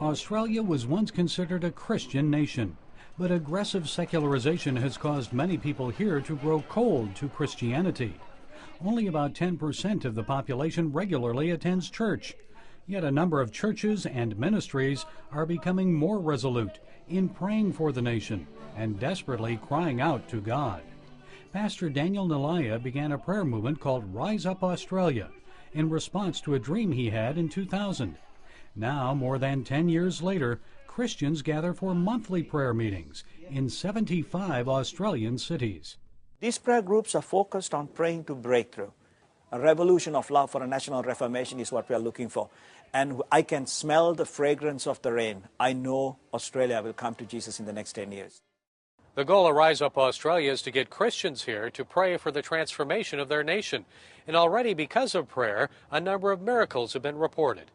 Australia was once considered a Christian nation, but aggressive secularization has caused many people here to grow cold to Christianity. Only about 10% of the population regularly attends church. Yet a number of churches and ministries are becoming more resolute in praying for the nation and desperately crying out to God. Pastor Daniel Nalaya began a prayer movement called Rise Up Australia in response to a dream he had in 2000. Now, more than 10 years later, Christians gather for monthly prayer meetings in 75 Australian cities. These prayer groups are focused on praying to breakthrough. A revolution of love for a national reformation is what we are looking for. And I can smell the fragrance of the rain. I know Australia will come to Jesus in the next 10 years. The goal of Rise Up Australia is to get Christians here to pray for the transformation of their nation. And already, because of prayer, a number of miracles have been reported.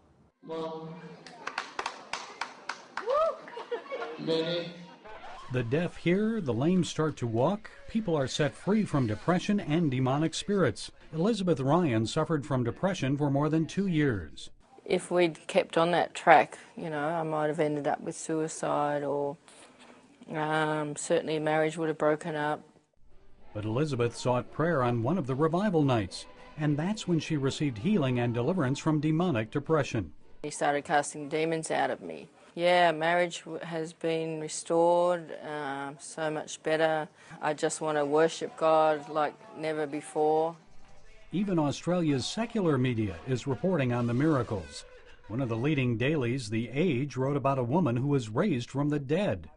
The deaf hear, the lame start to walk, people are set free from depression and demonic spirits. Elizabeth Ryan suffered from depression for more than 2 years. If we'd kept on that track, I might have ended up with suicide, or certainly marriage would have broken up. But Elizabeth sought prayer on one of the revival nights, and that's when she received healing and deliverance from demonic depression. He started casting demons out of me. Yeah, marriage has been restored, so much better. I just want to worship God like never before. Even Australia's secular media is reporting on the miracles. One of the leading dailies, The Age, wrote about a woman who was raised from the dead.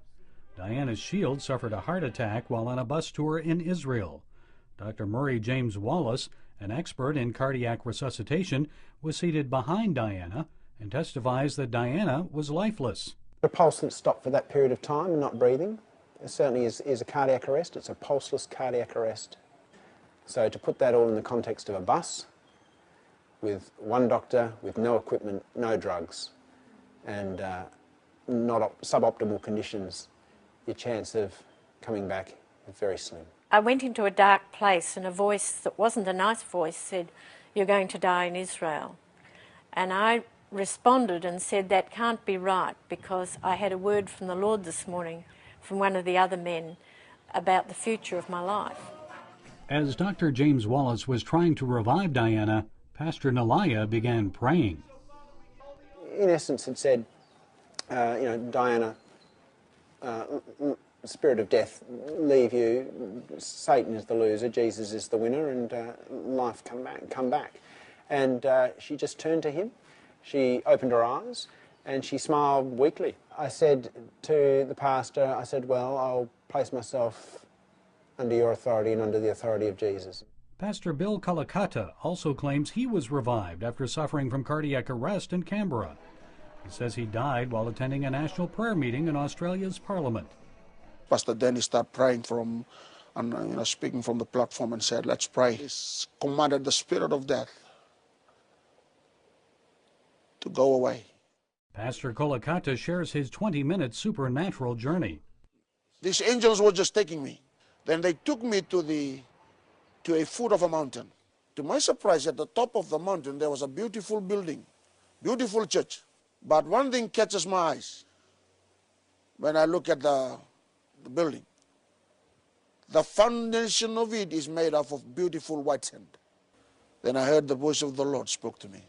Diana Shields suffered a heart attack while on a bus tour in Israel. Dr. Murray James Wallace, an expert in cardiac resuscitation, was seated behind Diana and testifies that Diana was lifeless. A pulse that stopped for that period of time and not breathing. It certainly is a cardiac arrest. It's a pulseless cardiac arrest. So to put that all in the context of a bus, with one doctor, with no equipment, no drugs, and suboptimal conditions, your chance of coming back is very slim. I went into a dark place and a voice that wasn't a nice voice said, "You're going to die in Israel." And I responded and said, that can't be right, because I had a word from the Lord this morning from one of the other men about the future of my life. As Dr. James Wallace was trying to revive Diana, Pastor Nalaya began praying. In essence, it said, Diana, spirit of death, leave you. Satan is the loser, Jesus is the winner, and life come back. And she just turned to him. She opened her eyes and she smiled weakly. I said to the pastor, well, I'll place myself under your authority and under the authority of Jesus. Pastor Bill Kalakata also claims he was revived after suffering from cardiac arrest in Canberra. He says he died while attending a national prayer meeting in Australia's Parliament. Pastor Dennis started praying speaking from the platform and said, let's pray. He commanded the spirit of death to go away. Pastor Kolakata shares his 20-minute supernatural journey. These angels were just taking me. Then they took me to a foot of a mountain. To my surprise, at the top of the mountain, there was a beautiful building, beautiful church. But one thing catches my eyes when I look at the building. The foundation of it is made up of beautiful white sand. Then I heard the voice of the Lord spoke to me.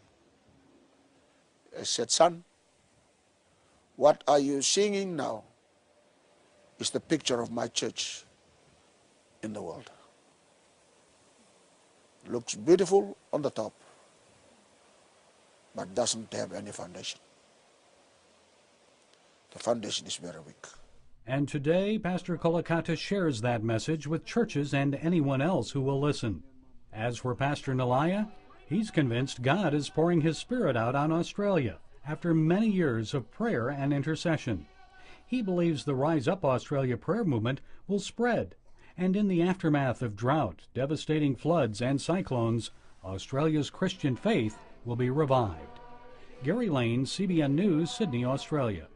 I said, son, what are you singing now is the picture of my church in the world. Looks beautiful on the top, but doesn't have any foundation. The foundation is very weak. And today, Pastor Kolakata shares that message with churches and anyone else who will listen. As for Pastor Nalaya, he's convinced God is pouring his Spirit out on Australia after many years of prayer and intercession. He believes the Rise Up Australia prayer movement will spread, and in the aftermath of drought, devastating floods, and cyclones, Australia's Christian faith will be revived. Gary Lane, CBN News, Sydney, Australia.